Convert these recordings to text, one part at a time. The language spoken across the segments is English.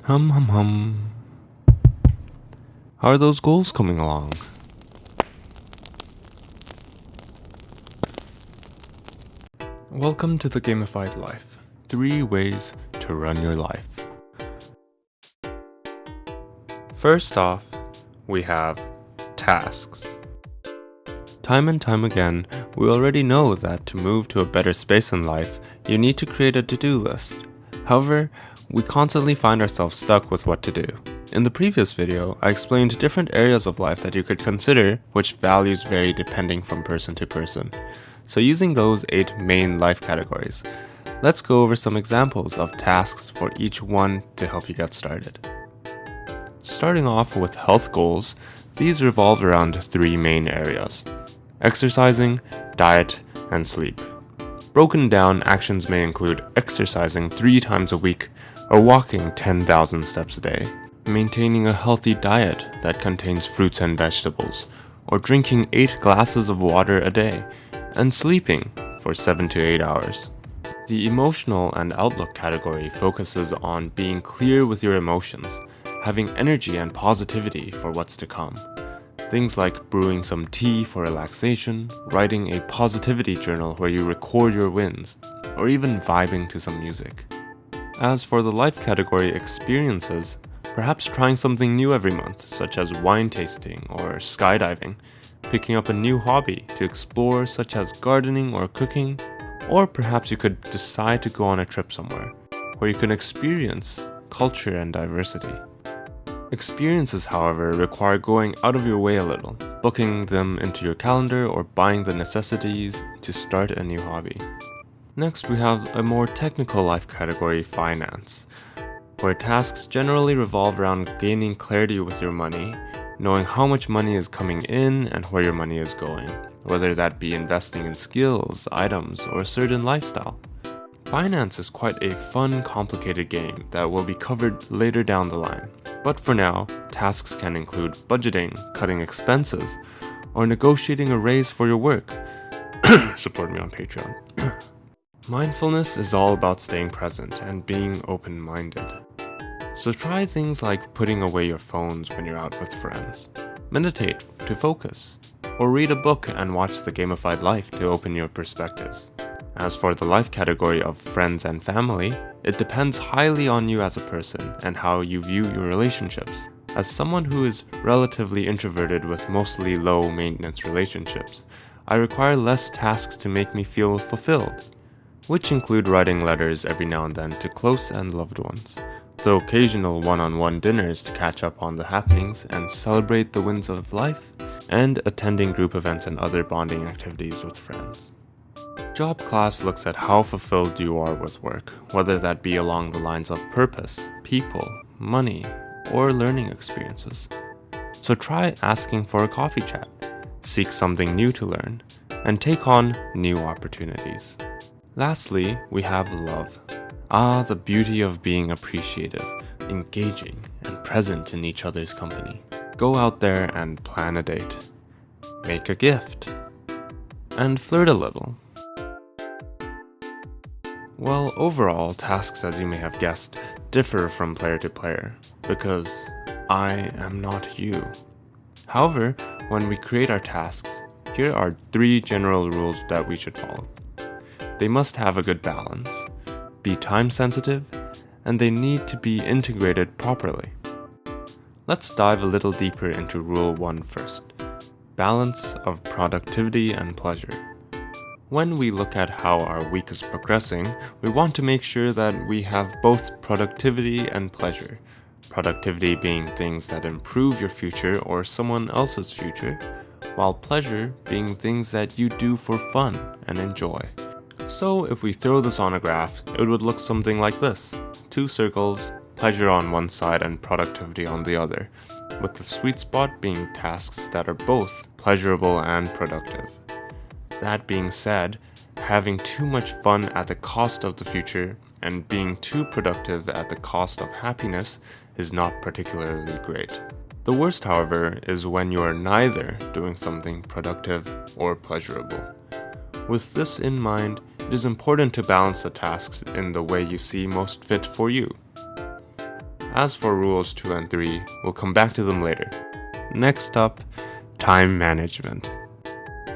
Hum hum hum. How are those goals coming along? Welcome to the Gamified Life. 3 ways to run your life. First off, we have tasks. Time and time again, we already know that to move to a better space in life, you need to create a to-do list. However, we constantly find ourselves stuck with what to do. In the previous video, I explained different areas of life that you could consider, which values vary depending from person to person. So using those 8 main life categories, let's go over some examples of tasks for each one to help you get started. Starting off with health goals, these revolve around 3 main areas: exercising, diet, and sleep. Broken down, actions may include exercising 3 times a week or walking 10,000 steps a day, maintaining a healthy diet that contains fruits and vegetables, or drinking 8 glasses of water a day, and sleeping for 7 to 8 hours. The emotional and outlook category focuses on being clear with your emotions, having energy and positivity for what's to come. Things like brewing some tea for relaxation, writing a positivity journal where you record your wins, or even vibing to some music. As for the life category experiences, perhaps trying something new every month, such as wine tasting or skydiving, picking up a new hobby to explore, such as gardening or cooking, or perhaps you could decide to go on a trip somewhere, where you can experience culture and diversity. Experiences, however, require going out of your way a little, booking them into your calendar or buying the necessities to start a new hobby. Next, we have a more technical life category, finance, where tasks generally revolve around gaining clarity with your money, knowing how much money is coming in and where your money is going, whether that be investing in skills, items, or a certain lifestyle. Finance is quite a fun, complicated game that will be covered later down the line. But for now, tasks can include budgeting, cutting expenses, or negotiating a raise for your work. Support me on Patreon. Mindfulness is all about staying present and being open-minded. So try things like putting away your phones when you're out with friends, meditate to focus, or read a book and watch The Gamified Life to open your perspectives. As for the life category of friends and family, it depends highly on you as a person and how you view your relationships. As someone who is relatively introverted with mostly low-maintenance relationships, I require less tasks to make me feel fulfilled, which include writing letters every now and then to close and loved ones, the occasional one-on-one dinners to catch up on the happenings and celebrate the wins of life, and attending group events and other bonding activities with friends. Job class looks at how fulfilled you are with work, whether that be along the lines of purpose, people, money, or learning experiences. So try asking for a coffee chat, seek something new to learn, and take on new opportunities. Lastly, we have love. The beauty of being appreciative, engaging, and present in each other's company. Go out there and plan a date. Make a gift. And flirt a little. Well, overall, tasks, as you may have guessed, differ from player to player, because I am not you. However, when we create our tasks, here are 3 general rules that we should follow. They must have a good balance, be time sensitive, and they need to be integrated properly. Let's dive a little deeper into Rule 1 first. Balance of productivity and pleasure. When we look at how our week is progressing, we want to make sure that we have both productivity and pleasure. Productivity being things that improve your future or someone else's future, while pleasure being things that you do for fun and enjoy. So if we throw this on a graph, it would look something like this. 2 circles, pleasure on one side and productivity on the other, with the sweet spot being tasks that are both pleasurable and productive. That being said, having too much fun at the cost of the future and being too productive at the cost of happiness is not particularly great. The worst, however, is when you are neither doing something productive or pleasurable. With this in mind, it is important to balance the tasks in the way you see most fit for you. As for rules 2 and 3, we'll come back to them later. Next up, time management.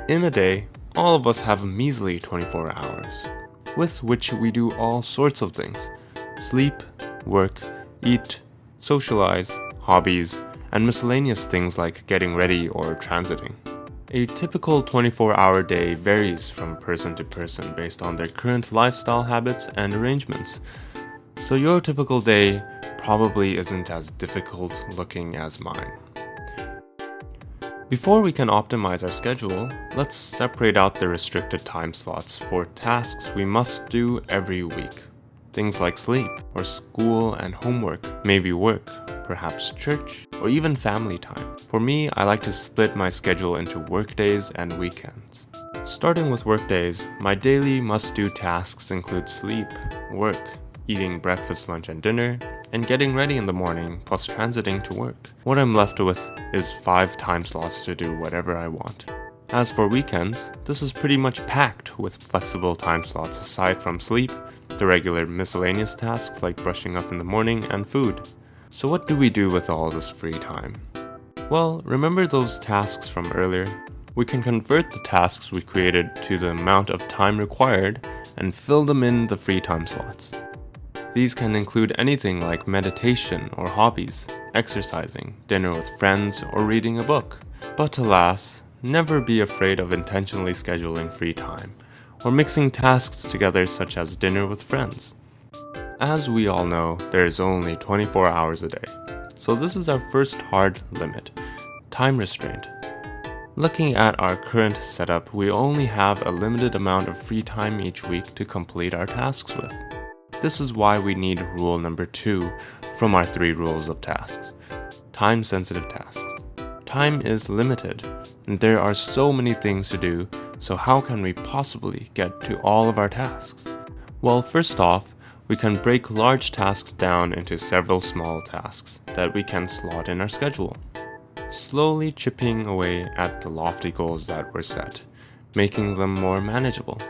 In a day, all of us have a measly 24 hours, with which we do all sorts of things: sleep, work, eat, socialize, hobbies, and miscellaneous things like getting ready or transiting. A typical 24-hour day varies from person to person based on their current lifestyle habits and arrangements. So your typical day probably isn't as difficult looking as mine. Before we can optimize our schedule, let's separate out the restricted time slots for tasks we must do every week. Things like sleep, or school and homework, maybe work, perhaps church, or even family time. For me, I like to split my schedule into workdays and weekends. Starting with workdays, my daily must-do tasks include sleep, work, eating breakfast, lunch, and dinner, and getting ready in the morning, plus transiting to work. What I'm left with is 5 time slots to do whatever I want. As for weekends, this is pretty much packed with flexible time slots aside from sleep, the regular miscellaneous tasks like brushing up in the morning, and food. So what do we do with all this free time? Well, remember those tasks from earlier? We can convert the tasks we created to the amount of time required and fill them in the free time slots. These can include anything like meditation or hobbies, exercising, dinner with friends, or reading a book. But alas, never be afraid of intentionally scheduling free time, or mixing tasks together such as dinner with friends. As we all know, there is only 24 hours a day, so this is our first hard limit: time restraint. Looking at our current setup, we only have a limited amount of free time each week to complete our tasks with. This is why we need rule number 2 from our 3 rules of tasks: time-sensitive tasks. Time is limited, and there are so many things to do, so how can we possibly get to all of our tasks? Well, first off, we can break large tasks down into several small tasks that we can slot in our schedule, slowly chipping away at the lofty goals that were set, making them more manageable.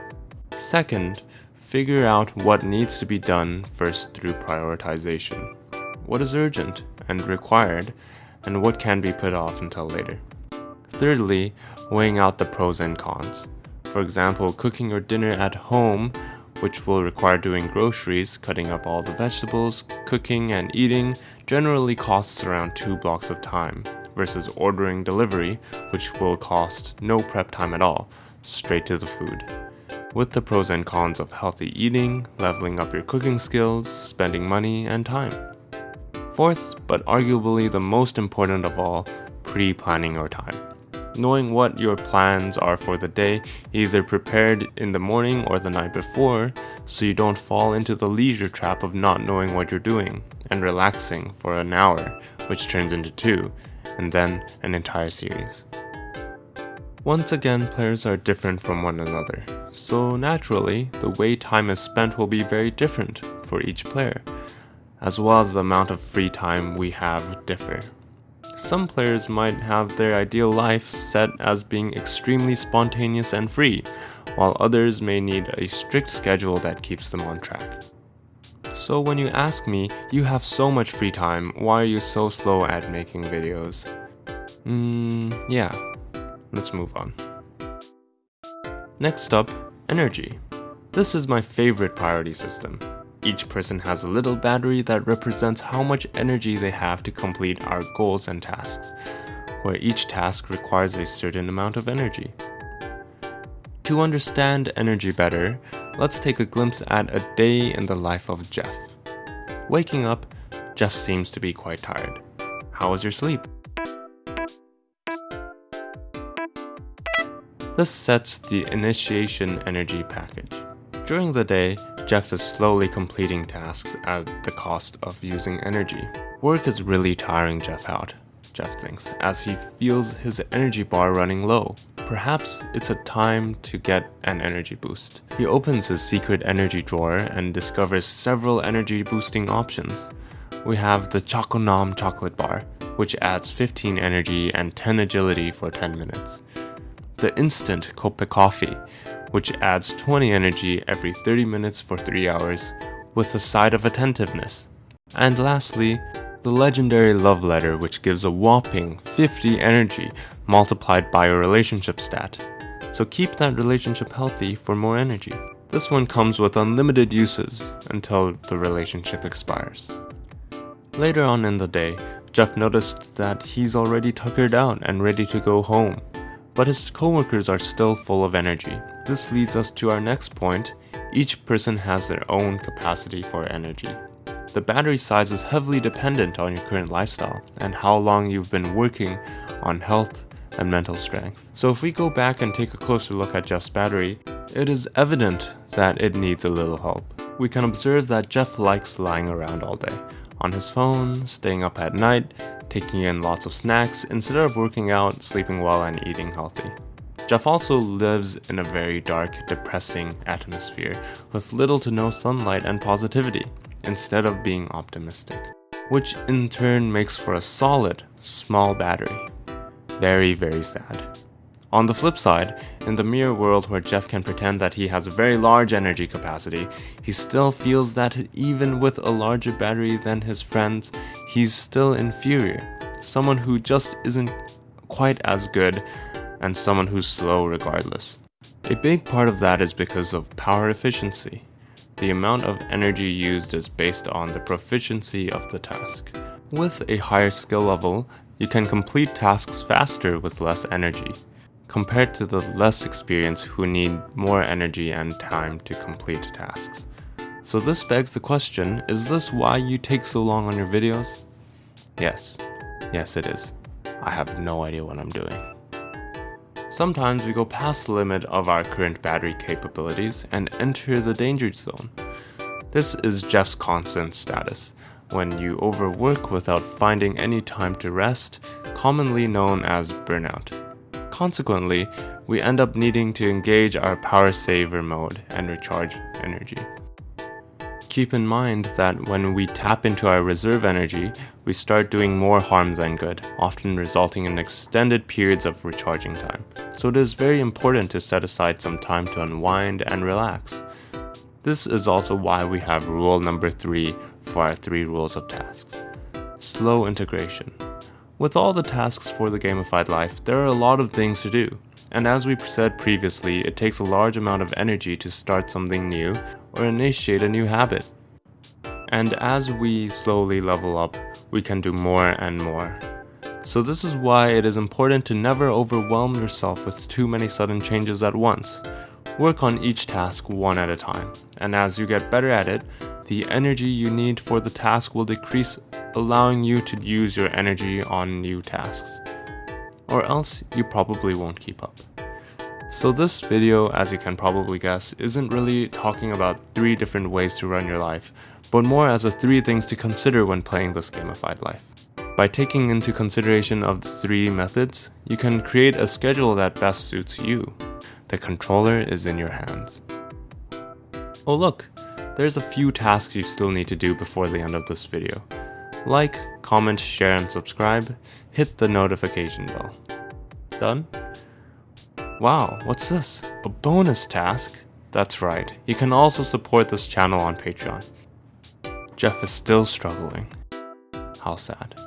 Second, figure out what needs to be done first through prioritization. What is urgent and required, and what can be put off until later. Thirdly, weighing out the pros and cons. For example, cooking your dinner at home, which will require doing groceries, cutting up all the vegetables, cooking and eating, generally costs around 2 blocks of time, versus ordering delivery, which will cost no prep time at all, straight to the food. With the pros and cons of healthy eating, leveling up your cooking skills, spending money and time. Fourth, but arguably the most important of all, pre-planning your time. Knowing what your plans are for the day, either prepared in the morning or the night before, so you don't fall into the leisure trap of not knowing what you're doing, and relaxing for an hour, which turns into 2, and then an entire series. Once again, players are different from one another, so naturally, the way time is spent will be very different for each player, as well as the amount of free time we have differ. Some players might have their ideal life set as being extremely spontaneous and free, while others may need a strict schedule that keeps them on track. So when you ask me, you have so much free time, why are you so slow at making videos? Yeah, let's move on. Next up, energy. This is my favorite priority system. Each person has a little battery that represents how much energy they have to complete our goals and tasks, where each task requires a certain amount of energy. To understand energy better, let's take a glimpse at a day in the life of Jeff. Waking up, Jeff seems to be quite tired. How was your sleep? This sets the initiation energy package. During the day, Jeff is slowly completing tasks at the cost of using energy. Work is really tiring Jeff out, Jeff thinks, as he feels his energy bar running low. Perhaps it's a time to get an energy boost. He opens his secret energy drawer and discovers several energy boosting options. We have the Choco-Nom chocolate bar, which adds 15 energy and 10 agility for 10 minutes. The instant Cope coffee, which adds 20 energy every 30 minutes for 3 hours, with a side of attentiveness. And lastly, The legendary love letter, which gives a whopping 50 energy multiplied by your relationship stat. So keep that relationship healthy for more energy. This one comes with unlimited uses until the relationship expires. Later on in the day, Jeff noticed that he's already tuckered out and ready to go home, but his coworkers are still full of energy. This leads us to our next point. Each person has their own capacity for energy. The battery size is heavily dependent on your current lifestyle and how long you've been working on health and mental strength. So if we go back and take a closer look at Jeff's battery, it is evident that it needs a little help. We can observe that Jeff likes lying around all day, on his phone, staying up at night, taking in lots of snacks instead of working out, sleeping well, and eating healthy. Jeff also lives in a very dark, depressing atmosphere with little to no sunlight and positivity, instead of being optimistic, which in turn makes for a solid, small battery. Very, very sad. On the flip side, in the mirror world where Jeff can pretend that he has a very large energy capacity, he still feels that even with a larger battery than his friends, he's still inferior. Someone who just isn't quite as good, and someone who's slow regardless. A big part of that is because of power efficiency. The amount of energy used is based on the proficiency of the task. With a higher skill level, you can complete tasks faster with less energy, compared to the less experienced who need more energy and time to complete tasks. So this begs the question, is this why you take so long on your videos? Yes it is. I have no idea what I'm doing. Sometimes we go past the limit of our current battery capabilities and enter the danger zone. This is Jeff's constant status, when you overwork without finding any time to rest, commonly known as burnout. Consequently, we end up needing to engage our power saver mode and recharge energy. Keep in mind that when we tap into our reserve energy, we start doing more harm than good, often resulting in extended periods of recharging time. So it is very important to set aside some time to unwind and relax. This is also why we have rule number 3 for our 3 rules of tasks. Slow integration. With all the tasks for the gamified life, there are a lot of things to do. And as we said previously, it takes a large amount of energy to start something new or initiate a new habit. And as we slowly level up, we can do more and more. So this is why it is important to never overwhelm yourself with too many sudden changes at once. Work on each task one at a time, and as you get better at it, the energy you need for the task will decrease, allowing you to use your energy on new tasks. Or else you probably won't keep up. So this video, as you can probably guess, isn't really talking about 3 different ways to run your life, but more as a 3 things to consider when playing this gamified life. By taking into consideration of the 3 methods, you can create a schedule that best suits you. The controller is in your hands. Oh look, there's a few tasks you still need to do before the end of this video. Like, comment, share, and subscribe. Hit the notification bell. Done? Wow, what's this? A bonus task? That's right, you can also support this channel on Patreon. Jeff is still struggling. How sad.